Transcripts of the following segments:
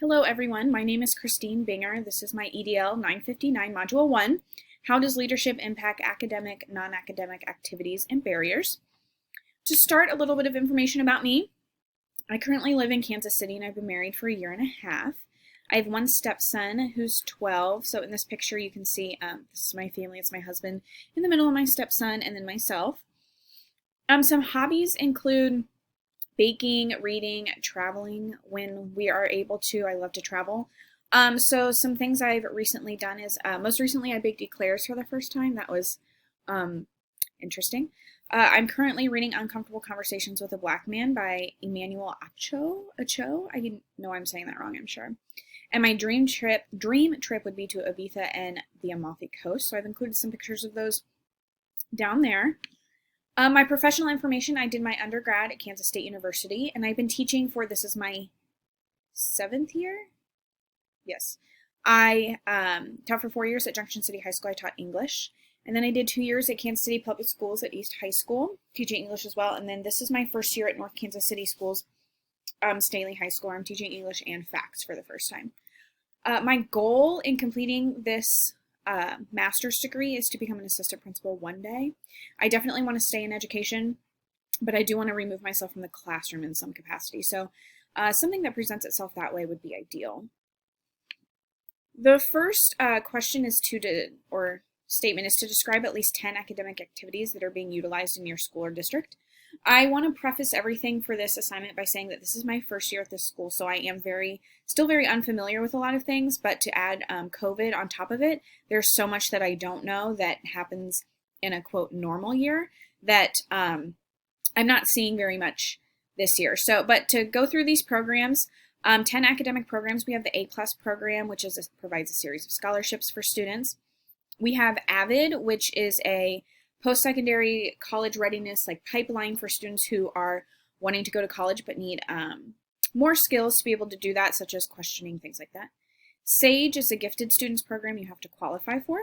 Hello everyone, my name is Christine Binger. This is my EDL 959 Module 1, How Does Leadership Impact Academic, Non-Academic Activities and Barriers? To start, a little bit of information about me. I currently live in Kansas City and I've been married for a year and a half. I have one stepson who's 12, so in this picture you can see this is my family, it's my husband in the middle of my stepson and then myself. Some hobbies include baking, reading, traveling when we are able to. I love to travel. So some things I've recently done is, most recently I baked eclairs for the first time. That was interesting. I'm currently reading Uncomfortable Conversations with a Black Man by Emmanuel Acho. I know I'm saying that wrong, I'm sure. And my dream trip would be to Ibiza and the Amalfi Coast. So I've included some pictures of those down there. My professional information, I did my undergrad at Kansas State University, and I've been teaching for, this is my 7th year? Yes. I taught for 4 years at Junction City High School. I taught English. And then I did 2 years at Kansas City Public Schools at East High School, teaching English as well. And then this is my first year at North Kansas City Schools, Staley High School. I'm teaching English and facts for the first time. My goal in completing this master's degree is to become an assistant principal one day. I definitely want to stay in education, but I do want to remove myself from the classroom in some capacity. So something that presents itself that way would be ideal. The first question is statement is to describe at least 10 academic activities that are being utilized in your school or district. I want to preface everything for this assignment by saying that this is my first year at this school, so I am still very unfamiliar with a lot of things, but to add COVID on top of it, there's so much that I don't know that happens in a quote normal year that I'm not seeing very much this year. But to go through these programs, 10 academic programs, we have the A-Class program, which provides a series of scholarships for students. We have AVID, which is a post-secondary college readiness pipeline for students who are wanting to go to college but need more skills to be able to do that, such as questioning, things like that. SAGE is a gifted students program you have to qualify for.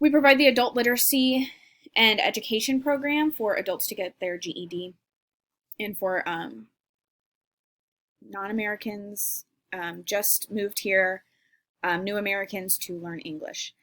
We provide the adult literacy and education program for adults to get their GED, and for non-Americans, just moved here, new Americans to learn English.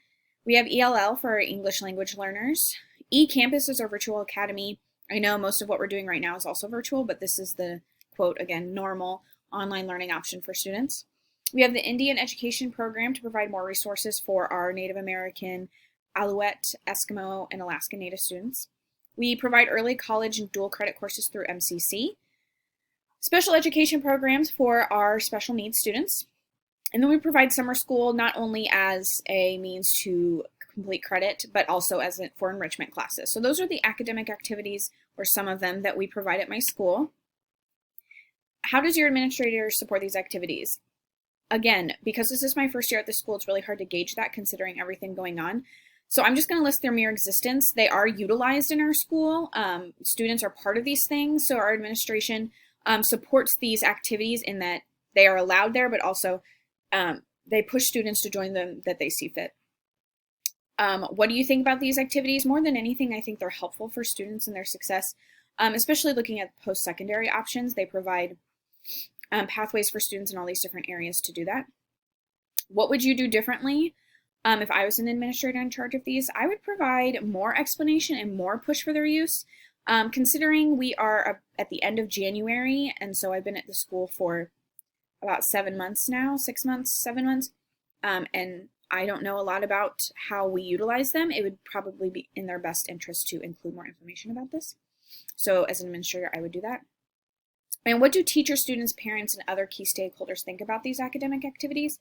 We have ELL for our English language learners. eCampus is our virtual academy. I know most of what we're doing right now is also virtual, but this is the, quote, again, normal online learning option for students. We have the Indian Education Program to provide more resources for our Native American, Aleut, Eskimo, and Alaskan Native students. We provide early college and dual credit courses through MCC. Special education programs for our special needs students. And then we provide summer school not only as a means to complete credit, but also for enrichment classes. So those are the academic activities, or some of them, that we provide at my school. How does your administrator support these activities? Again, because this is my first year at the school, it's really hard to gauge that considering everything going on. So I'm just going to list their mere existence. They are utilized in our school. Students are part of these things. So our administration supports these activities in that they are allowed there, but also they push students to join them that they see fit. What do you think about these activities? More than anything, I think they're helpful for students and their success, especially looking at post-secondary options. They provide pathways for students in all these different areas to do that. What would you do differently? If I was an administrator in charge of these, I would provide more explanation and more push for their use. Considering we are at the end of January, and so I've been at the school for about 7 months now, 6 months, 7 months, and I don't know a lot about how we utilize them. It would probably be in their best interest to include more information about this. So as an administrator, I would do that. And what do teachers, students, parents, and other key stakeholders think about these academic activities?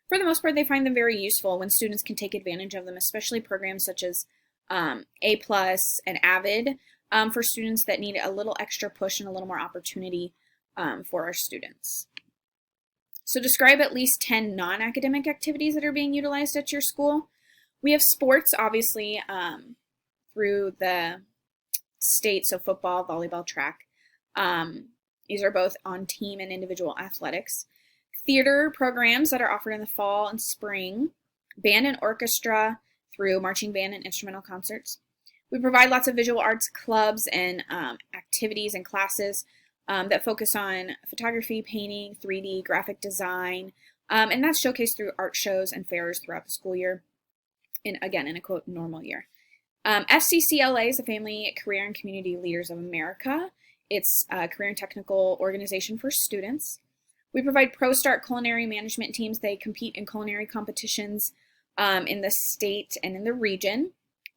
For the most part, they find them very useful when students can take advantage of them, especially programs such as A+ and AVID for students that need a little extra push and a little more opportunity for our students. So describe at least 10 non-academic activities that are being utilized at your school. We have sports, obviously, through the state, so football, volleyball, track. These are both on team and individual athletics. Theater programs that are offered in the fall and spring. Band and orchestra through marching band and instrumental concerts. We provide lots of visual arts clubs and activities and classes. that focus on photography, painting, 3D, graphic design, and that's showcased through art shows and fairs throughout the school year, in a quote, normal year. FCCLA is the Family, Career, and Community Leaders of America. It's a career and technical organization for students. We provide ProStart culinary management teams. They compete in culinary competitions in the state and in the region.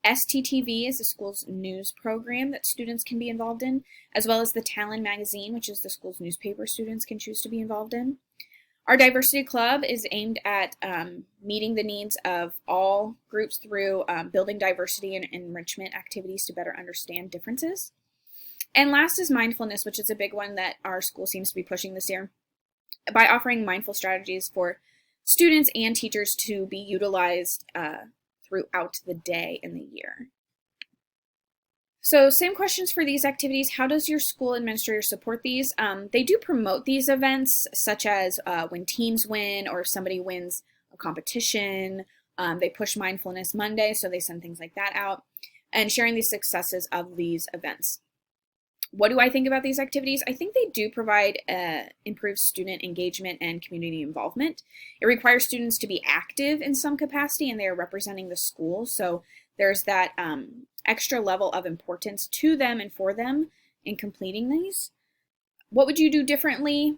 STTV is the school's news program that students can be involved in, as well as the Talon magazine, which is the school's newspaper students can choose to be involved in. Our diversity club is aimed at meeting the needs of all groups through building diversity and enrichment activities to better understand differences. And last is mindfulness, which is a big one that our school seems to be pushing this year, by offering mindful strategies for students and teachers to be utilized throughout the day and the year. So same questions for these activities. How does your school administrator support these? They do promote these events, such as when teams win or if somebody wins a competition. They push Mindfulness Monday, so they send things like that out, and sharing the successes of these events. What do I think about these activities? I think they do provide improved student engagement and community involvement. It requires students to be active in some capacity, and they are representing the school, so there's that extra level of importance to them and for them in completing these. What would you do differently?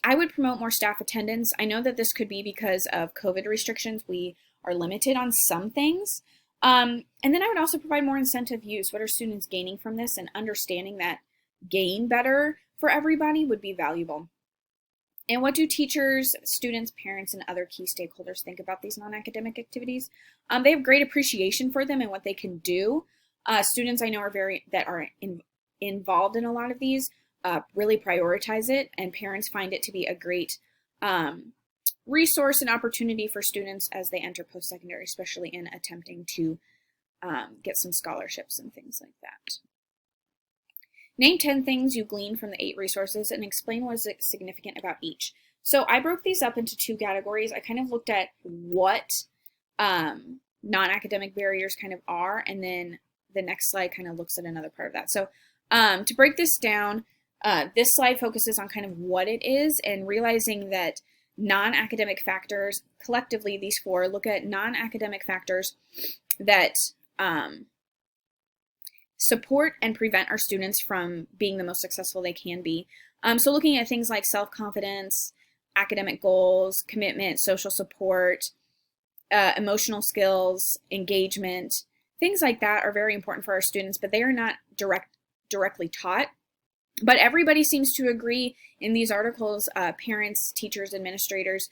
I would promote more staff attendance. I know that this could be because of COVID restrictions. We are limited on some things. And then I would also provide more incentive use. What are students gaining from this? And understanding that gain better for everybody would be valuable. And what do teachers, students, parents, and other key stakeholders think about these non-academic activities? They have great appreciation for them and what they can do. Students I know are involved in a lot of these really prioritize it, and parents find it to be a great resource and opportunity for students as they enter post-secondary, especially in attempting to get some scholarships and things like that. Name 10 things you gleaned from the 8 resources and explain what is significant about each. So I broke these up into 2 categories. I kind of looked at what non-academic barriers kind of are, and then the next slide kind of looks at another part of that. So to break this down, this slide focuses on kind of what it is and realizing that non-academic factors, collectively these 4, look at non-academic factors that support and prevent our students from being the most successful they can be. So looking at things like self-confidence, academic goals, commitment, social support, emotional skills, engagement, things like that are very important for our students, but they are not directly taught. But everybody seems to agree in these articles, parents, teachers, administrators,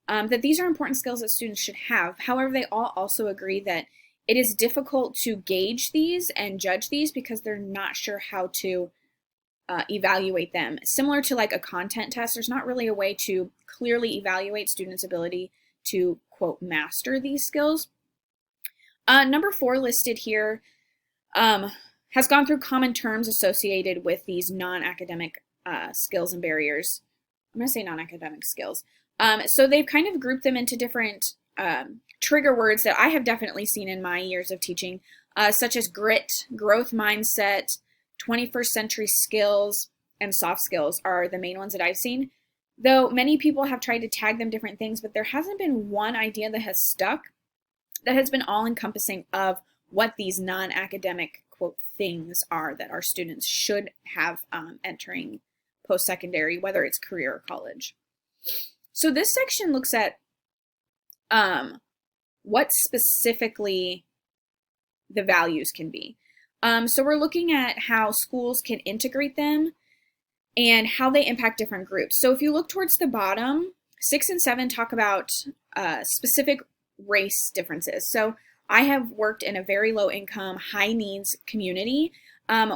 that these are important skills that students should have. However, they all also agree that it is difficult to gauge these and judge these because they're not sure how to evaluate them. Similar to like a content test, there's not really a way to clearly evaluate students' ability to, quote, master these skills. Number 4 listed here has gone through common terms associated with these non-academic skills and barriers. I'm going to say non-academic skills. So they've kind of grouped them into different trigger words that I have definitely seen in my years of teaching, such as grit, growth mindset, 21st century skills, and soft skills are the main ones that I've seen. Though many people have tried to tag them different things, but there hasn't been one idea that has stuck that has been all-encompassing of what these non-academic, quote, things are that our students should have entering post-secondary, whether it's career or college. So this section looks at what specifically the values can be. So we're looking at how schools can integrate them and how they impact different groups. So if you look towards the bottom, 6 and 7 talk about specific race differences. So I have worked in a very low income, high needs community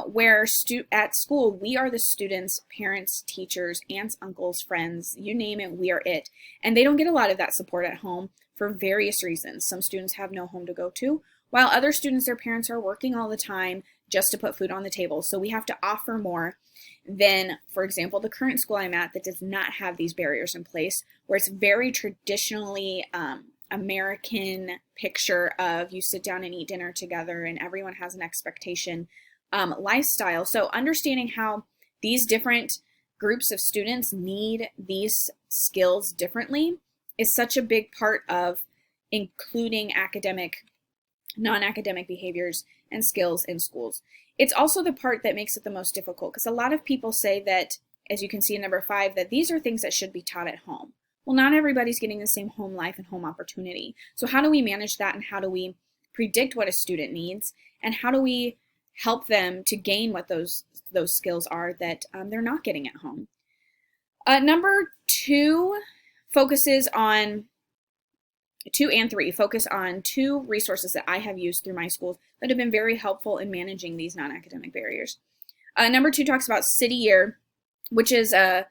where at school, we are the students, parents, teachers, aunts, uncles, friends, you name it, we are it. And they don't get a lot of that support at home for various reasons. Some students have no home to go to, while other students, their parents are working all the time just to put food on the table. So we have to offer more than, for example, the current school I'm at that does not have these barriers in place, where it's very traditionally American picture of you sit down and eat dinner together and everyone has an expectation lifestyle. So understanding how these different groups of students need these skills differently is such a big part of including academic, non-academic behaviors and skills in schools. It's also the part that makes it the most difficult, because a lot of people say that, as you can see in number 5, that these are things that should be taught at home. Well, not everybody's getting the same home life and home opportunity. So how do we manage that, and how do we predict what a student needs, and how do we help them to gain what those skills are that they're not getting at home? Number 2 focuses on 2 and 3 focus on 2 resources that I have used through my schools that have been very helpful in managing these non-academic barriers. Number 2 talks about City Year, which is a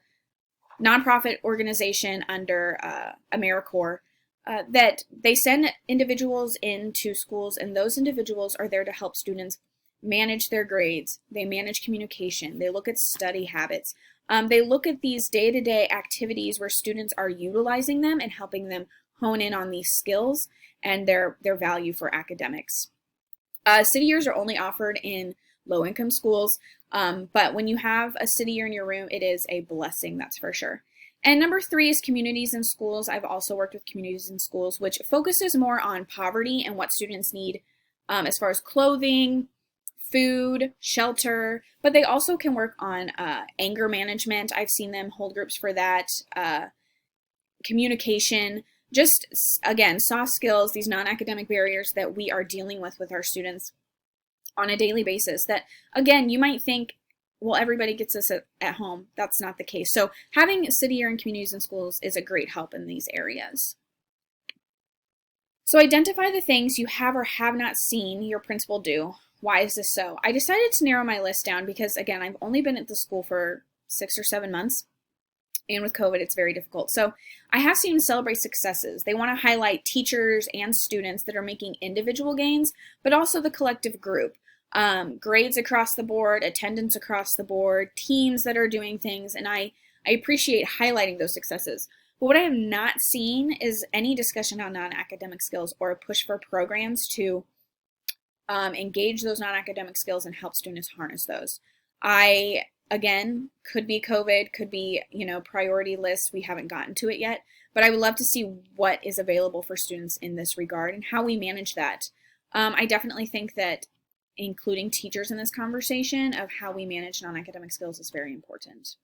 nonprofit organization under AmeriCorps that they send individuals into schools, and those individuals are there to help students manage their grades. They manage communication. They look at study habits. They look at these day-to-day activities where students are utilizing them and helping them hone in on these skills and their value for academics. City years are only offered in low-income schools, but when you have a city year in your room, it is a blessing, that's for sure. And number 3 is communities in schools. I've also worked with communities in schools, which focuses more on poverty and what students need as far as clothing, food, shelter, but they also can work on anger management. I've seen them hold groups for that, communication, just, again, soft skills, these non-academic barriers that we are dealing with our students on a daily basis that, again, you might think, well, everybody gets this at home. That's not the case. So having city year and communities and schools is a great help in these areas. So identify the things you have or have not seen your principal do. Why is this so? I decided to narrow my list down because, again, I've only been at the school for 6 or 7 months. And with COVID, it's very difficult. So I have seen them celebrate successes. They want to highlight teachers and students that are making individual gains, but also the collective group. Grades across the board, attendance across the board, teams that are doing things, and I appreciate highlighting those successes. But what I have not seen is any discussion on non-academic skills or a push for programs to engage those non-academic skills and help students harness those. Again, could be COVID, could be, priority list. We haven't gotten to it yet, but I would love to see what is available for students in this regard and how we manage that. I definitely think that including teachers in this conversation of how we manage non-academic skills is very important.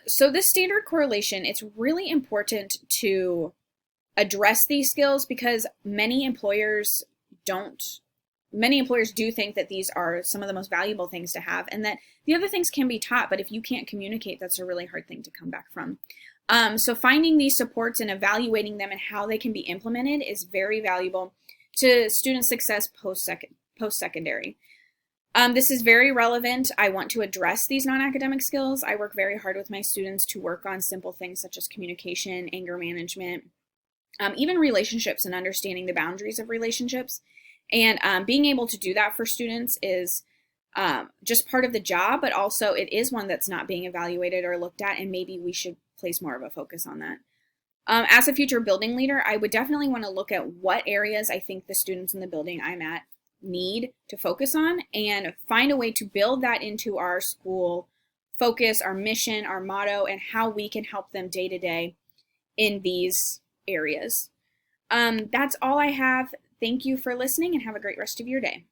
So this standard correlation, it's really important to address these skills because many employers do think that these are some of the most valuable things to have and that the other things can be taught, but if you can't communicate, that's a really hard thing to come back from. So finding these supports and evaluating them and how they can be implemented is very valuable to student success post-secondary. This is very relevant. I want to address these non-academic skills. I work very hard with my students to work on simple things such as communication, anger management, even relationships and understanding the boundaries of relationships. And being able to do that for students is just part of the job, but also it is one that's not being evaluated or looked at, and maybe we should place more of a focus on that. As a future building leader, I would definitely want to look at what areas I think the students in the building I'm at need to focus on and find a way to build that into our school focus, our mission, our motto, and how we can help them day to day in these areas. That's all I have. Thank you for listening and have a great rest of your day.